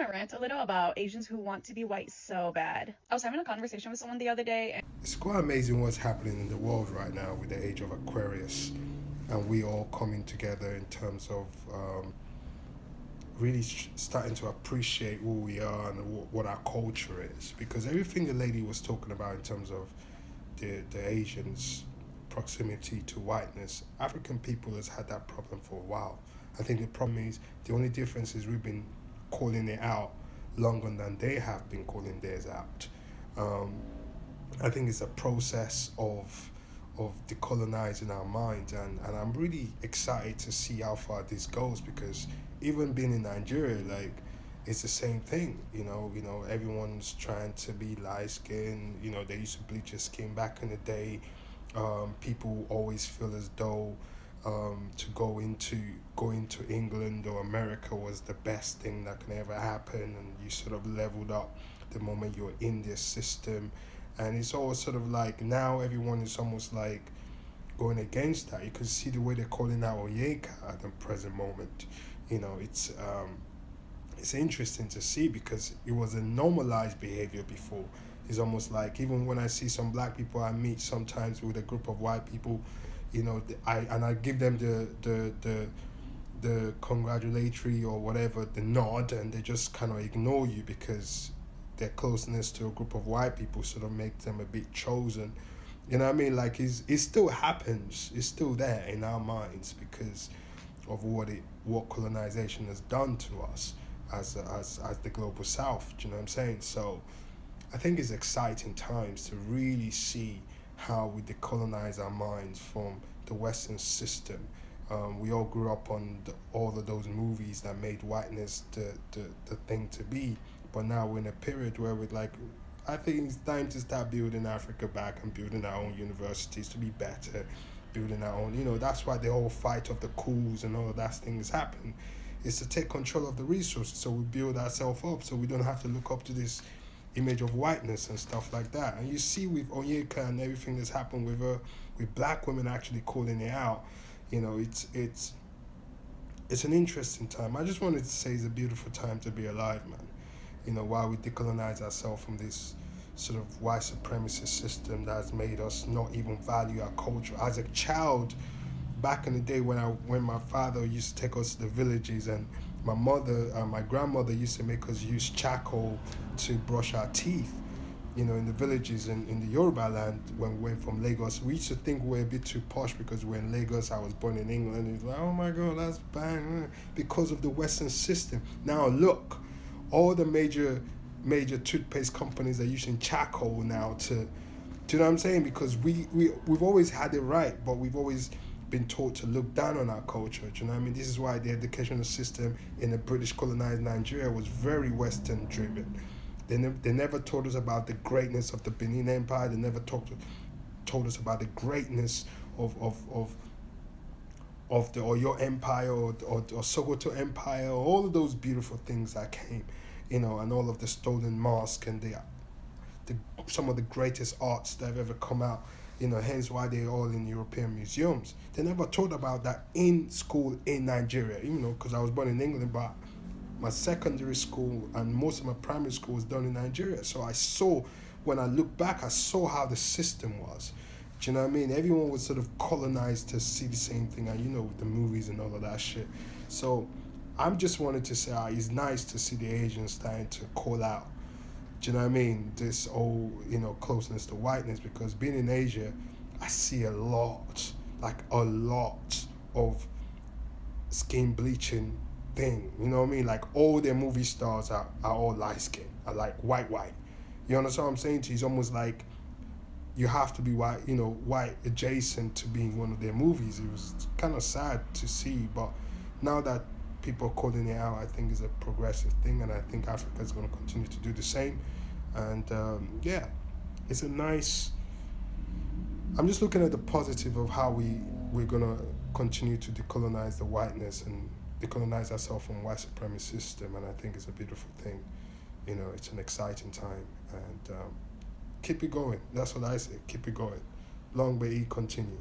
to rant a little about Asians who want to be white so bad. I was having a conversation with someone the other day, and It's quite amazing what's happening in the world right now with the age of Aquarius, and we all coming together in terms of really starting to appreciate who we are and what our culture is. Because everything the lady was talking about in terms of the Asians' proximity to whiteness, African people has had that problem for a while. I think the problem is the only difference is we've been calling it out longer than they have been calling theirs out. Um, I think it's a process of decolonizing our minds, and I'm really excited to see how far this goes, because even being in Nigeria, like, it's the same thing. Everyone's trying to be light skinned. They used to bleach your skin back in the day. People always feel as though to go into England or America was the best thing that can ever happen, and you sort of leveled up the moment you're in this system. And it's all sort of like now everyone is almost like going against that. You can see the way they're calling out Onyeka at the present moment. It's interesting to see, because it was a normalized behavior before. It's almost like, even when I see some black people I meet sometimes with a group of white people, I give them the congratulatory or whatever, the nod, and they just kind of ignore you, because their closeness to a group of white people sort of makes them a bit chosen. You know what I mean? Like, it still happens. It's still there in our minds because of what colonization has done to us as the global South. Do you know what I'm saying? So I think it's exciting times to really see how we decolonize our minds from the Western system. We all grew up on all of those movies that made whiteness the thing to be. But now we're in a period where we're like, I think it's time to start building Africa back and building our own universities to be better, building our own, that's why the whole fight of the cools and all of that thing is happening. It's to take control of the resources, so we build ourselves up, so we don't have to look up to this image of whiteness and stuff like that. And you see with Onyeka and everything that's happened with her, with black women actually calling it out, it's an interesting time. I just wanted to say it's a beautiful time to be alive, man. While we decolonize ourselves from this sort of white supremacy system that has made us not even value our culture. As a child, back in the day when my father used to take us to the villages, and my grandmother used to make us use charcoal to brush our teeth, in the villages in the Yoruba land. When we went from Lagos, we used to think we were a bit too posh because we're in Lagos. I was born in England. It's like, oh my God, that's bang, because of the Western system. Now look, all the major toothpaste companies are using charcoal now do you know what I'm saying? Because we've always had it right, but we've always been taught to look down on our culture. Do you know what I mean? This is why the educational system in the British colonized Nigeria was very Western driven. They never told us about the greatness of the Benin Empire. They never told us about the greatness of the Oyo Empire or Sokoto Empire, all of those beautiful things that came, and all of the stolen mosques and some of the greatest arts that have ever come out, hence why they're all in European museums. They never taught about that in school in Nigeria, because I was born in England, but my secondary school and most of my primary school was done in Nigeria. So when I look back, I saw how the system was. Do you know what I mean? Everyone was sort of colonized to see the same thing, and with the movies and all of that shit. So I'm just wanted to say, it's nice to see the Asians starting to call out, do you know what I mean, this whole, closeness to whiteness, because being in Asia, I see a lot of skin bleaching thing, you know what I mean? Like, all their movie stars are all light skinned, are like white. You understand what I'm saying to you? It's almost like you have to be white, white adjacent to being one of their movies. It was kind of sad to see, but now that people are calling it out, I think is a progressive thing, and I think Africa is going to continue to do the same. And it's a nice. I'm just looking at the positive of how we're going to continue to decolonize the whiteness and decolonize ourselves from white supremacy system, and I think it's a beautiful thing. It's an exciting time, and keep it going. That's what I say. Keep it going. Long may it continue.